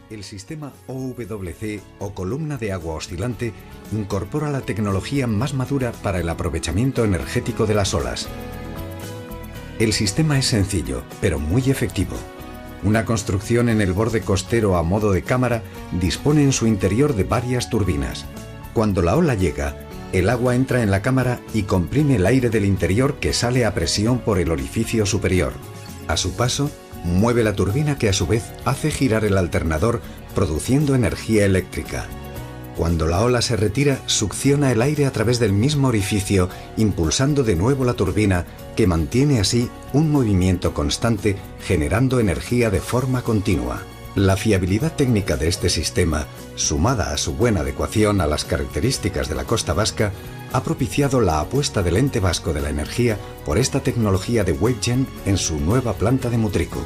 El sistema OWC o columna de agua oscilante incorpora la tecnología más madura para el aprovechamiento energético de las olas. El sistema es sencillo, pero muy efectivo. Una construcción en el borde costero a modo de cámara dispone en su interior de varias turbinas. Cuando la ola llega, el agua entra en la cámara y comprime el aire del interior que sale a presión por el orificio superior. A su paso, mueve la turbina que a su vez hace girar el alternador produciendo energía eléctrica. Cuando la ola se retira, succiona el aire a través del mismo orificio, impulsando de nuevo la turbina, que mantiene así un movimiento constante, generando energía de forma continua. La fiabilidad técnica de este sistema, sumada a su buena adecuación a las características de la costa vasca, ha propiciado la apuesta del ente vasco de la energía por esta tecnología de WaveGen en su nueva planta de Mutriku.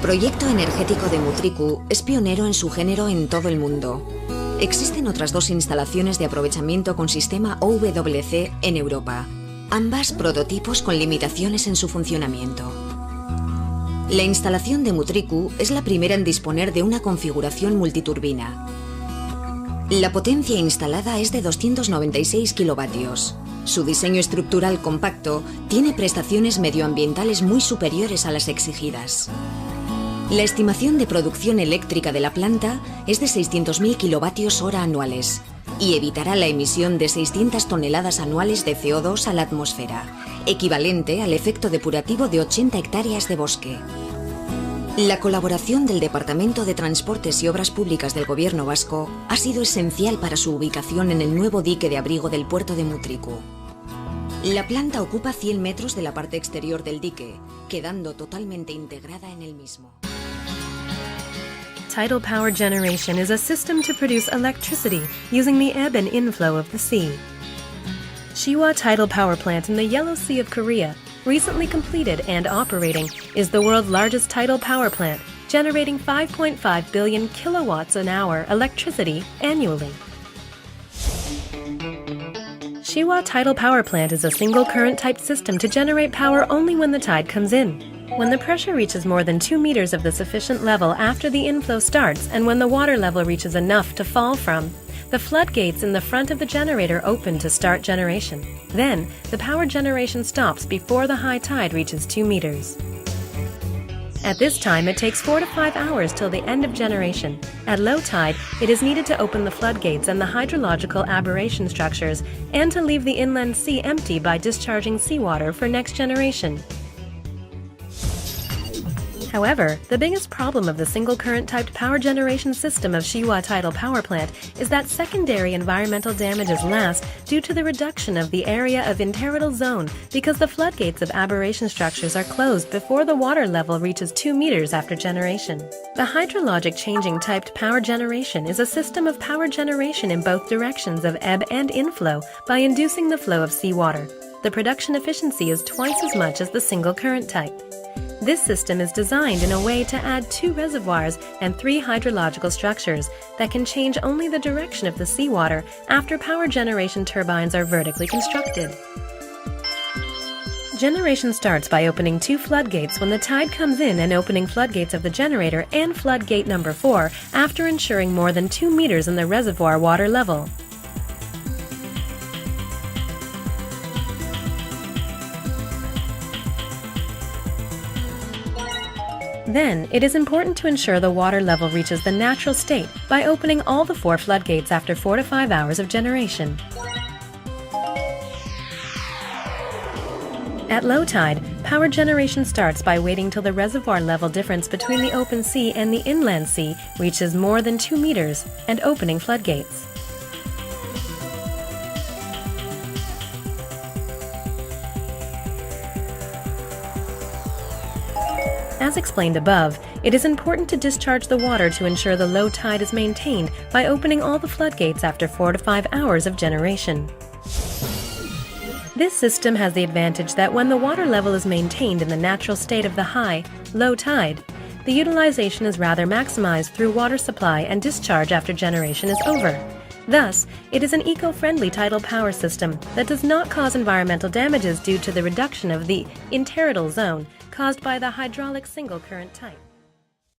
Proyecto energético de Mutriku es pionero en su género en todo el mundo. Existen otras 2 instalaciones de aprovechamiento con sistema OWC en Europa, ambas prototipos con limitaciones en su funcionamiento. La instalación de Mutriku es la primera en disponer de una configuración multiturbina. La potencia instalada es de 296 kilovatios. Su diseño estructural compacto tiene prestaciones medioambientales muy superiores a las exigidas. La estimación de producción eléctrica de la planta es de 600.000 kilovatios hora anuales y evitará la emisión de 600 toneladas anuales de CO2 a la atmósfera, equivalente al efecto depurativo de 80 hectáreas de bosque. La colaboración del Departamento de Transportes y Obras Públicas del Gobierno vasco ha sido esencial para su ubicación en el nuevo dique de abrigo del puerto de Mutriku. La planta ocupa 100 metros de la parte exterior del dique, quedando totalmente integrada en el mismo. Tidal power generation is a system to produce electricity using the ebb and inflow of the sea. Shiwa Tidal Power Plant in the Yellow Sea of Korea, recently completed and operating, is the world's largest tidal power plant, generating 5.5 billion kilowatts an hour electricity annually. Shiwa Tidal Power Plant is a single current type system to generate power only when the tide comes in. When the pressure reaches more than 2 meters of the sufficient level after the inflow starts and when the water level reaches enough to fall from, the floodgates in the front of the generator open to start generation. Then, the power generation stops before the high tide reaches 2 meters. At this time, it takes 4 to 5 hours till the end of generation. At low tide, it is needed to open the floodgates and the hydrological aberration structures and to leave the inland sea empty by discharging seawater for next generation. However, the biggest problem of the single current typed power generation system of Shiwa Tidal Power Plant is that secondary environmental damages last due to the reduction of the area of intertidal zone because the floodgates of aberration structures are closed before the water level reaches 2 meters after generation. The hydrologic changing typed power generation is a system of power generation in both directions of ebb and inflow by inducing the flow of seawater. The production efficiency is twice as much as the single current type. This system is designed in a way to add 2 reservoirs and 3 hydrological structures that can change only the direction of the seawater after power generation turbines are vertically constructed. Generation starts by opening 2 floodgates when the tide comes in and opening floodgates of the generator and floodgate number 4 after ensuring more than 2 meters in the reservoir water level. Then, it is important to ensure the water level reaches the natural state by opening all the 4 floodgates after 4 to 5 hours of generation. At low tide, power generation starts by waiting till the reservoir level difference between the open sea and the inland sea reaches more than 2 meters and opening floodgates. As explained above, it is important to discharge the water to ensure the low tide is maintained by opening all the floodgates after 4 to 5 hours of generation. This system has the advantage that when the water level is maintained in the natural state of the high, low tide, the utilization is rather maximized through water supply and discharge after generation is over. Thus, it is an eco-friendly tidal power system that does not cause environmental damages due to the reduction of the intertidal zone caused by the hydraulic single current type.